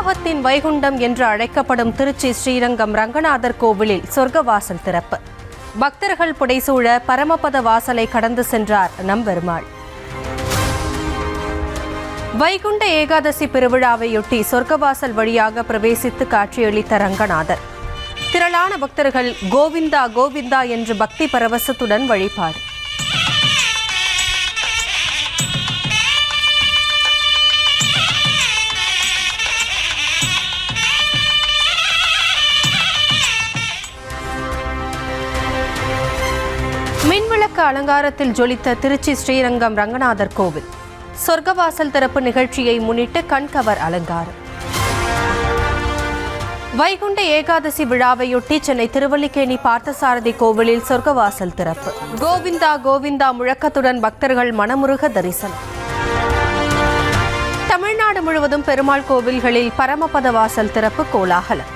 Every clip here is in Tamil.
பாவத்தின் வைகுண்டம் என்று அழைக்கப்படும் திருச்சி ஸ்ரீரங்கம் ரங்கநாதர் கோவிலில் சொர்க்கவாசல் திறப்பு. பக்தர்கள் புடைசூழ பரமபத வாசலை கடந்து சென்றார் நம்பெருமாள். வைகுண்ட ஏகாதசி பெருவிழாவையொட்டி சொர்க்கவாசல் வழியாக பிரவேசித்து காட்சியளித்த ரங்கநாதர். திரளான பக்தர்கள் கோவிந்தா கோவிந்தா என்று பக்தி பரவசத்துடன் வழிபாடு. மின்விளக்கு அலங்காரத்தில் ஜொலித்த திருச்சி ஸ்ரீரங்கம் ரங்கநாதர் கோவில். சொர்க்கவாசல் திறப்பு நிகழ்ச்சியை முன்னிட்டு கண்கவர் அலங்காரம். வைகுண்ட ஏகாதசி விழாவையொட்டி சென்னை திருவல்லிக்கேணி பார்த்தசாரதி கோவிலில் சொர்க்கவாசல் திறப்பு. கோவிந்தா கோவிந்தா முழக்கத்துடன் பக்தர்கள் மனமுருக தரிசனம். தமிழ்நாடு முழுவதும் பெருமாள் கோவில்களில் பரமபத வாசல் திறப்பு கோலாகலம்.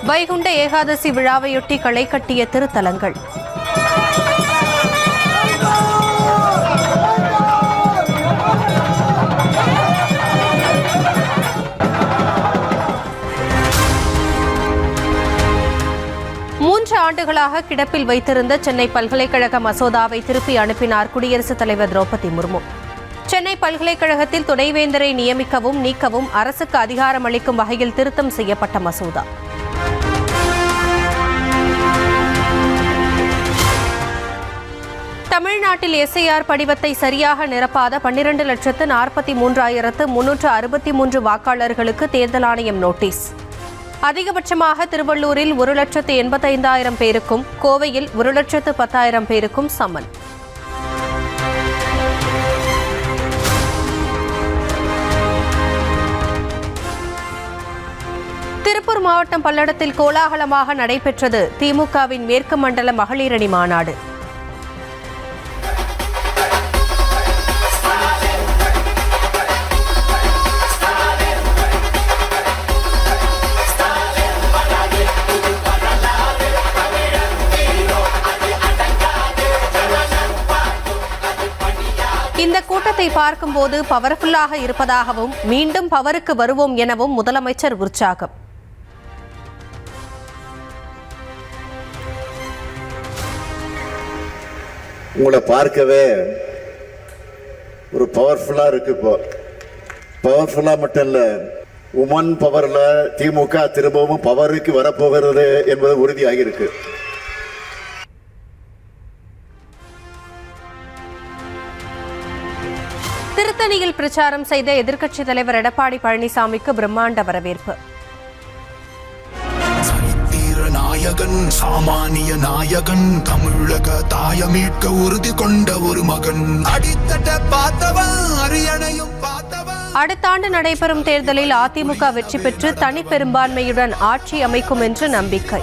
வைகுண்ட ஏகாதசி விழாவையொட்டி களை கட்டிய திருத்தலங்கள். மூன்று ஆண்டுகளாக கிடப்பில் வைத்திருந்த சென்னை பல்கலைக்கழக மசோதாவை திருப்பி அனுப்பினார் குடியரசுத் தலைவர் திரௌபதி முர்மு. சென்னை பல்கலைக்கழகத்தில் துணைவேந்தரை நியமிக்கவும் நீக்கவும் அரசுக்கு அதிகாரம் அளிக்கும் வகையில் திருத்தம் செய்யப்பட்ட மசோதா. தமிழ்நாட்டில் SIR படிவத்தை சரியாக நிரப்பாத 12,43,363 வாக்காளர்களுக்கு தேர்தல் ஆணையம் நோட்டீஸ். அதிகபட்சமாக திருவள்ளூரில் 1,85,000 பேருக்கும், கோவையில் 1,10,000 பேருக்கும் சம்மன். திருப்பூர் மாவட்டம் பல்லடத்தில் கோலாகலமாக நடைபெற்றது திமுகவின் மேற்கு மண்டல மகளிரணி மாநாடு. இந்த கூட்டத்தை பார்க்கும்போது பவர்ஃபுல்லாக இருப்பதாகவும் மீண்டும் பவருக்கு வருவோம் எனவும் முதலமைச்சர் உற்சாகம். உங்களை பார்க்கவே ஒரு பவர்ஃபுல்லா இருக்கு. இப்போ பவர்ஃபுல்லா மட்டும் இல்ல, உமன் பவர்ல திமுக திரும்பவும் பவருக்கு வரப்போகிறது என்பது உறுதியாகியிருக்கு. திருத்தணியில் பிரச்சாரம் செய்த எதிர்க்கட்சித் தலைவர் எடப்பாடி பழனிசாமிக்கு பிரம்மாண்ட வரவேற்பு. நாயகன் சாமானிய நாயகன் தமிழக தாயமீட்க உறுதி கொண்ட ஒரு மகன் அடித்தட்ட பார்த்தவன் அரியணையும் பார்த்தவன். அடுத்த ஆண்டு நடைபெறும் தேர்தலில் அதிமுக வெற்றி பெற்று தனி பெரும்பான்மையுடன் ஆட்சி அமைக்கும் என்று நம்பிக்கை.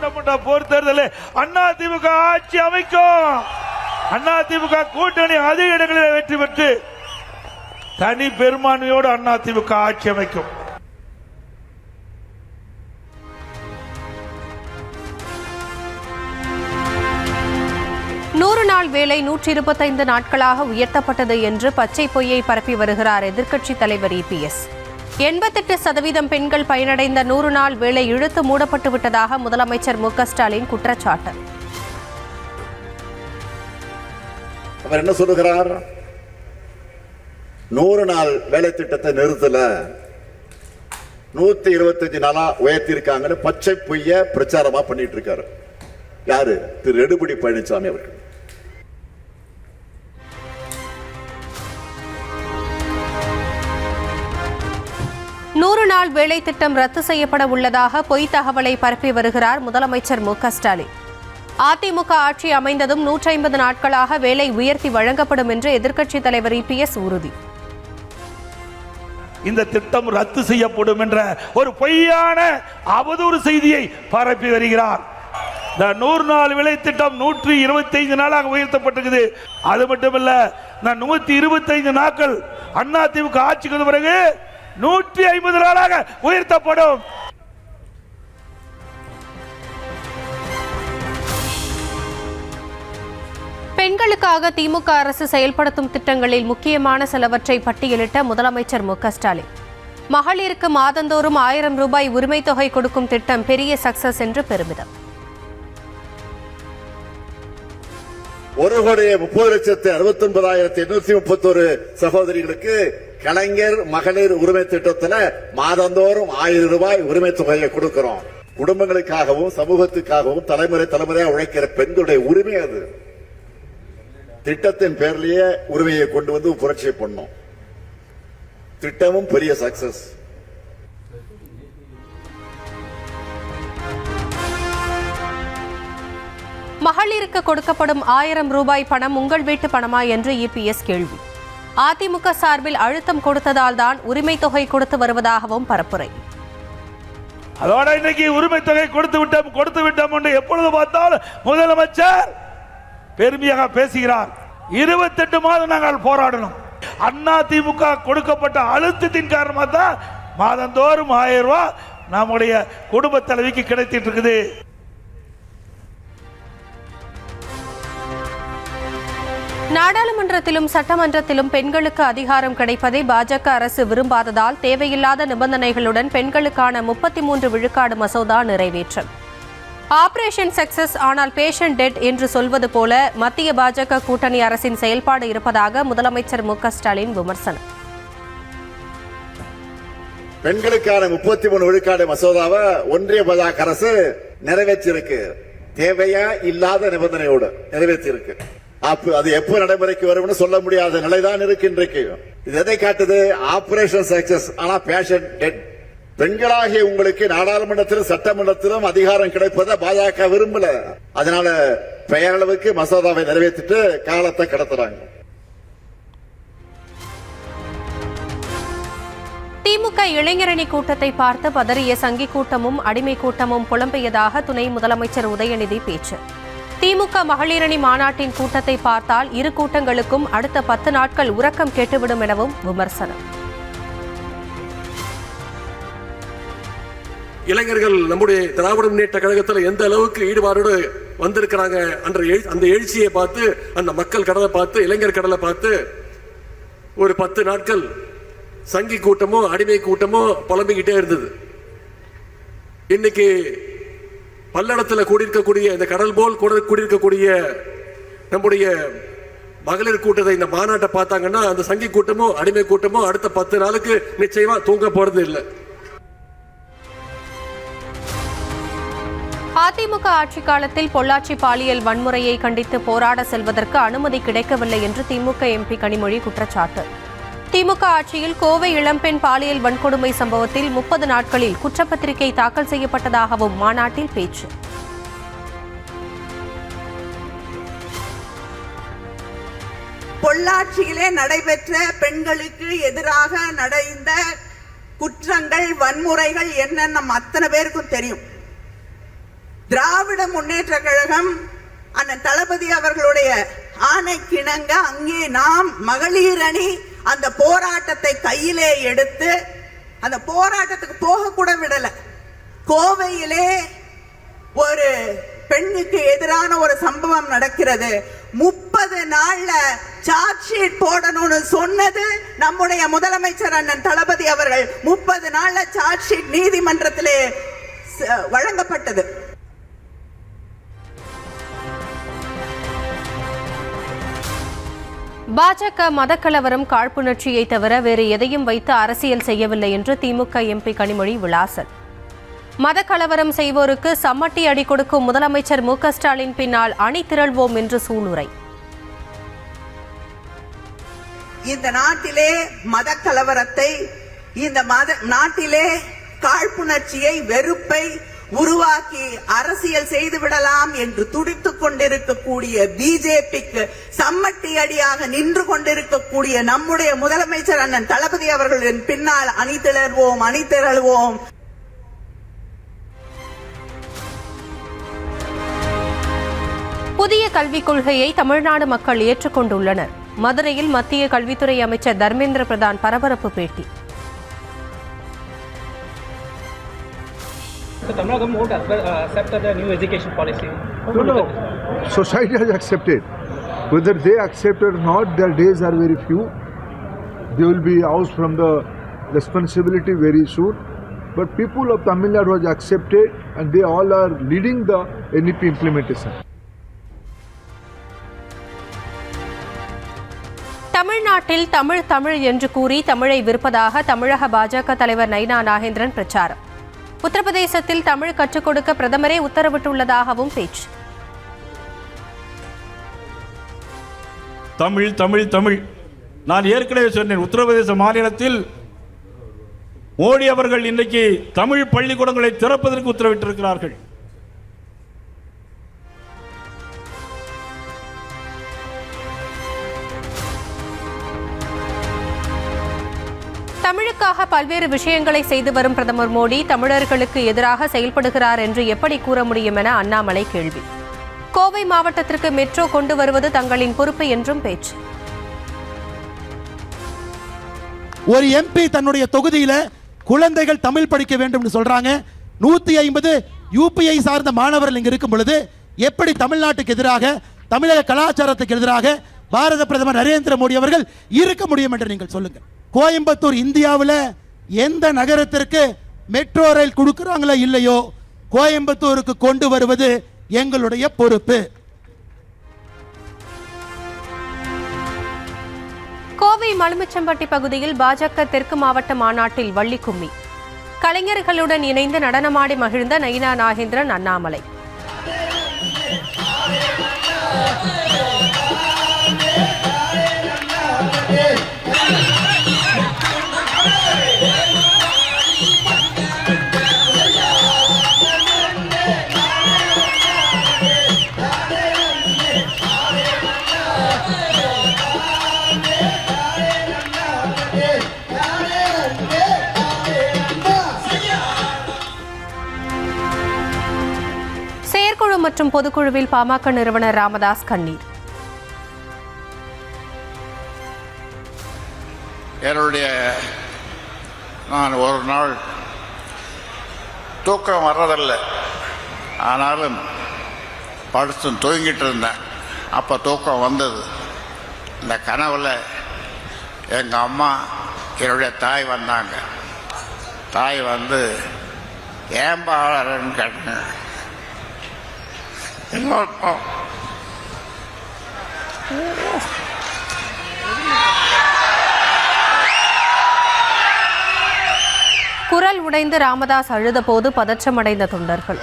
சட்டமன்ற பொது தேர்தலில் அதிமுக ஆட்சி அமைக்கும். அதிமுக கூட்டணி அதிக இடங்களில் வெற்றி பெற்று தனி பெரும்பான்மையோடு அதிமுக ஆட்சி அமைக்கும். நூறு நாள் வேலை 125 நாட்களாக உயர்த்தப்பட்டது என்று பச்சை பொய்யை பரப்பி வருகிறார் எதிர்க்கட்சித் தலைவர் EPS. 88% பெண்கள் பயனடைந்த 100 நாள் வேலை இழுத்து மூடப்பட்டு விட்டதாக முதலமைச்சர் மு க ஸ்டாலின் குற்றச்சாட்டு. அவர் என்ன சொல்லுகிறார்? 100 நாள் வேலை திட்டத்தை நிறுத்தல, 125 நாளா உயர்த்திருக்காங்கன்னு பச்சை பொய்ய பிரச்சாரமா பண்ணிட்டு இருக்காரு. யாரு? திரு எடப்பாடி பழனிசாமி அவர்கள். நூறு நாள் வேலை திட்டம் ரத்து செய்யப்பட உள்ளதாக பொய் தகவலை பரப்பி வருகிறார் முதலமைச்சர் மு க ஸ்டாலின். அதிமுக ஆட்சி அமைந்ததும் 150 நாட்களாக வேலை உயர்த்தி வழங்கப்படும் என்று எதிர்க்கட்சித் தலைவர் EPS உறுதி. இந்த திட்டம் ரத்து செய்யப்படும் என்ற ஒரு பொய்யான அவதூறு செய்தியை பரப்பி வருகிறார். இந்த 100 நாள் விலை திட்டம் 125 நாளாக உயர்த்தப்பட்டிருக்குது. அது மட்டுமல்ல, இந்த 125 நாட்கள் அதிமுக ஆட்சிக்கு வந்த பிறகு 150 நாளாக உயர்த்தப்படும். பெண்களுக்காக திமுக அரசு செயல்படுத்தும் திட்டங்களில் முக்கியமான சிலவற்றை பட்டியலிட்ட முதலமைச்சர் மு.க.ஸ்டாலின், மகளிருக்கு மாதந்தோறும் 1000 ரூபாய் உரிமை தொகை கொடுக்கும் திட்டம் பெரிய சக்சஸ் என்று பெருமிதம். 1,30,69,831 சகோதரிகளுக்கு கலைஞர் மகளிர் உரிமை திட்டத்தில் மாதந்தோறும் 1000 ரூபாய் உரிமை தொகையை கொடுக்கிறோம். குடும்பங்களுக்காகவும் சமூகத்துக்காகவும் தலைமுறையாக உழைக்கிற பெண்களுடைய உரிமை அது. திட்டத்தின் பேர்லயே உரிமையை கொண்டு வந்து புரட்சி பண்ணோம். திட்டமும் பெரிய சக்சஸ். மகளிருக்கு கொடுக்கப்படும் 1000 ரூபாய் பணம் உங்கள் வீட்டு பணமா என்று இபிஎஸ் கேள்வி. அதிமுக சார்பில் அழுத்தம் கொடுத்ததால் தான் உரிமை தொகை கொடுத்து வருவதாகவும் பரப்புரை. அதோட இன்னைக்கு உரிமை தொகை கொடுத்து விட்டோம் என்று எப்பொழுது பார்த்தால் முதலமைச்சர் பெருமையாக பேசுகிறார். 28 மாதம் நாங்கள் போராடணும். அதிமுக கொடுக்கப்பட்ட அழுத்தத்தின் காரணமாக தான் மாதந்தோறும் 1000 ரூபாய் நம்முடைய குடும்ப தலைவிக்கு கிடைத்திட்டு இருக்குது. நாடாளுமன்றத்திலும் சட்டமன்றத்திலும் பெண்களுக்கு அதிகாரம் கிடைப்பதை பாஜக அரசு விரும்பாததால் தேவையில்லாத நிபந்தனைகளுடன் பெண்களுக்கான 33 விழுக்காடு மசோதா நிறைவேற்றம். ஆபரேஷன் சக்சஸ் ஆனால் பேஷண்ட் டெட் என்று சொல்வது போல மத்திய பாஜக கூட்டணி அரசின் செயல்பாடு இருப்பதாக முதலமைச்சர் மு.க.ஸ்டாலின் விமர்சனம். பெண்களுக்கான 33 விழுக்காடு மசோதாவை ஒன்றிய பாஜக அரசு நிறைவேற்றிருக்கு. தேவையா இல்லாத நிபந்தனையோடு நிறைவேற்றிருக்கு. அது எப்போ நடைமுறைக்கு வரும்னு சொல்ல முடியாத நிலைதான் இருக்கு இன்றைக்கு. இது எதை காட்டுது? ஆபரேஷன் சக்சஸ் ஆனா பேஷண்ட் டெட். பெண்களாகிய உங்களுக்கு நாடாளுமன்றத்திலும் சட்டமன்றத்திலும் அதிகாரம் கிடைப்பதை பாஜக விரும்பல. அதனால பெயரளவுக்கு மசோதாவை நிறைவேற்றிட்டு காலத்தை கடத்துறாங்க. திமுக இளைஞரணி கூட்டத்தை பார்த்து பதறிய சங்கி கூட்டமும் அடிமை கூட்டமும் புலம்பியதாக துணை முதலமைச்சர் உதயநிதி பேச்சு. திமுக மகளிரணி மாநாட்டின் கூட்டத்தை பார்த்தால் இரு கூட்டங்களுக்கும் அடுத்த 10 நாட்கள் உறக்கம் கெட்டுவிடும் எனவும் விமர்சனம். இளைஞர்கள் நம்முடைய திராவிட முன்னேற்ற கழகத்தில் எந்த அளவுக்கு ஈடுபாடோடு வந்திருக்கிறாங்க அந்த எழுச்சியை பார்த்து, அந்த மக்கள் கடலை பார்த்து, இளைஞர் கடலை பார்த்து ஒரு 10 நாட்கள் சங்கி கூட்டமோ அடிமை கூட்டமோ புலம்பிக்கிட்டே இருந்தது. இன்னைக்கு பல்லடத்தில் கூடியிருக்கக்கூடிய இந்த கடல் போல் கூடியிருக்கக்கூடிய நம்முடைய மகளிர் கூட்டத்தை, இந்த மாநாட்டை பார்த்தாங்கன்னா அந்த சங்கி கூட்டமோ அடிமை கூட்டமோ அடுத்த 10 நாளுக்கு நிச்சயமா தூங்க போறது இல்லை. அதிமுக ஆட்சி காலத்தில் பொள்ளாச்சி பாலியல் வன்முறையை கண்டித்து போராட செல்வதற்கு அனுமதி கிடைக்கவில்லை என்று திமுக எம்பி கனிமொழி குற்றச்சாட்டு. திமுக ஆட்சியில் கோவை இளம்பெண் பாலியல் வன்கொடுமை சம்பவத்தில் 30 நாட்களில் குற்றப்பத்திரிகை தாக்கல் செய்யப்பட்டதாகவும் மாநாட்டில் பேச்சு. பொள்ளாச்சியிலே நடைபெற்ற பெண்களுக்கு எதிராக நடந்த குற்றங்கள், வன்முறைகள் என்னன்னு நம்ம அத்தனை பேருக்கும் தெரியும். திராவிட முன்னேற்ற கழகம் அண்ணன் தளபதி அவர்களுடைய ஆணைக்கிணங்க அங்கே நாம் மகளிர் அணி அந்த போராட்டத்தை கையிலே எடுத்து அந்த போராட்டத்துக்கு போக கூட விடல. கோவையிலே ஒரு பெண்ணுக்கு எதிரான ஒரு சம்பவம் நடக்கிறது. 30 நாள்ல சார்ஜ் ஷீட் போடணும்னு சொன்னது நம்முடைய முதலமைச்சர் அண்ணன் தளபதி அவர்கள். 30 நாள்ல சார்ஜ் ஷீட் நீதிமன்றத்திலே வழங்கப்பட்டது. பாஜக மதக்கலவரம், காழ்ப்புணர்ச்சியை தவிர வேறு எதையும் வைத்து அரசியல் செய்யவில்லை என்று திமுக எம்பி கனிமொழி விளாசல். மதக்கலவரம் செய்வோருக்கு சம்மட்டி அடி கொடுக்கும் முதலமைச்சர் மு.க.ஸ்டாலின் பின்னால் அணி திரள்வோம் என்று சூளுரை. இந்த நாட்டிலே மதக்கலவரத்தை, இந்த நாட்டிலே காழ்ப்புணர்ச்சியை, வெறுப்பை உருவாக்கி அரசியல் செய்து விடலாம் என்று துடித்துக் கொண்டிருக்கக்கூடிய பிஜேபிக்கு சம்மட்டி அடியாக நின்று கொண்டிருக்கக்கூடிய நம்முடைய முதலமைச்சர் அண்ணன் தளபதி அவர்களின் பின்னால் அணி திரள்வோம். கல்விக் கொள்கையை தமிழ்நாடு மக்கள் ஏற்றுக்கொண்டுள்ளனர். மதுரையில் மத்திய கல்வித்துறை அமைச்சர் தர்மேந்திர பிரதான் பரபரப்பு பேட்டி. So Tamil Nadu won't accept the new education policy. No. Society has accepted. Whether they accept or not, their days are very few. They will be out from the responsibility very soon. But people of Tamil Nadu has accepted, and they all are leading the NEP implementation. தமிழ்நாட்டில் தமிழ் என்று கூறி தமிழை விற்பதாக தமிழக பாஜக தலைவர் நைனா நாகேந்திரன் பிரச்சாரம். உத்தரப்பிரதேசத்தில் தமிழ் கற்றுக் கொடுக்க பிரதமரே உத்தரவிட்டுள்ளதாகவும் பேச்சு. தமிழ் தமிழ் தமிழ். நான் ஏற்கனவே சொன்னேன், உத்தரப்பிரதேச மாநிலத்தில் மோடி அவர்கள் இன்றைக்கு தமிழ் பள்ளிக்கூடங்களை திறப்பதற்கு உத்தரவிட்டிருக்கிறார்கள். தமிழுக்காக பல்வேறு விஷயங்களை செய்து வரும் பிரதமர் மோடி தமிழர்களுக்கு எதிராக செயல்படுகிறார் என்று எப்படி கூற முடியும் என அண்ணாமலை கேள்வி. கோவை மாவட்டத்திற்கு மெட்ரோ கொண்டு வருவது தங்களின் பொறுப்பு என்றும் பேச்சு. ஒரு எம்பி தன்னுடைய தொகுதியில குழந்தைகள் தமிழ் படிக்க வேண்டும் என்று சொல்றாங்க. 150 யூபிஐ சார்ந்த மாணவர்கள் இங்க இருக்கும் பொழுது எப்படி தமிழ்நாட்டுக்கு எதிராக, தமிழக கலாச்சாரத்துக்கு எதிராக பாரத பிரதமர் நரேந்திர மோடி அவர்கள் இருக்க முடியும் என்று நீங்கள் சொல்லுங்க. கோயம்புத்தூர் இந்தியாவில் எந்த நகரத்திற்கு மெட்ரோ ரயில் கொடுக்கிறாங்களோ இல்லையோ, கோயம்புத்தூருக்கு கொண்டு வருவது எங்களுடைய பொறுப்பு. கோவை மலுமிச்சம்பட்டி பகுதியில் பாஜக தெற்கு மாவட்ட மாநாட்டில் வள்ளி கும்மி. கலைஞர்களுடன் இணைந்து நடனமாடி மகிழ்ந்த நைனா நாகேந்திரன், அண்ணாமலை. செயற்குழு மற்றும் பொதுக்குழுவில் பாமக நிறுவனர் ராமதாஸ் கண்ணீர். நான் ஒரு நாள் தூக்கம் வர்றதில்ல, ஆனாலும் படுத்து தூங்கிட்டு இருந்தேன். அப்போ தூக்கம் வந்தது. இந்த கனவில் எங்கள் அம்மா, என்னுடைய தாய் வந்தாங்க. தாய் வந்து ஏன் பாடுறன்னு கேட்டேன். இன்னொருத்தம் குரல் உடைந்து ராமதாஸ் அழுத போது பதற்றமடைந்த தொண்டர்கள்.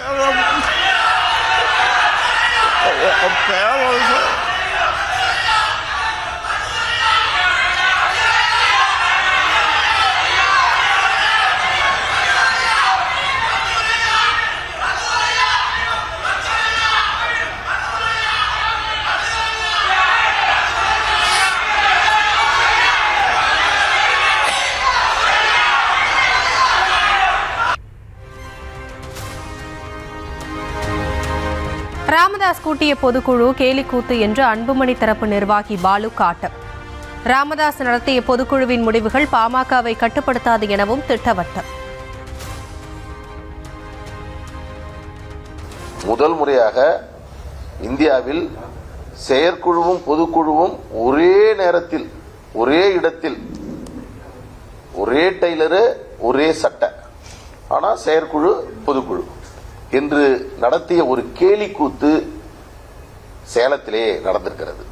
ராமதாஸ் கூட்டிய பொதுக்குழு கேலிக்கூத்து என்று அன்புமணி தரப்பு நிர்வாகி பாலு காட்டம். ராமதாஸ் நடத்திய பொதுக்குழுவின் முடிவுகள் பாமகவை கட்டுப்படுத்தாது எனவும் திட்டவட்டம். முதல் முறையாக இந்தியாவில் செயற்குழுவும் பொதுக்குழுவும் ஒரே நேரத்தில், ஒரே இடத்தில், ஒரே டெய்லரு, ஒரே சட்டை, ஆனால் செயற்குழு பொதுக்குழு என்று நடத்திய ஒரு கேலி கூத்து சேலத்திலே நடந்திருக்கிறது.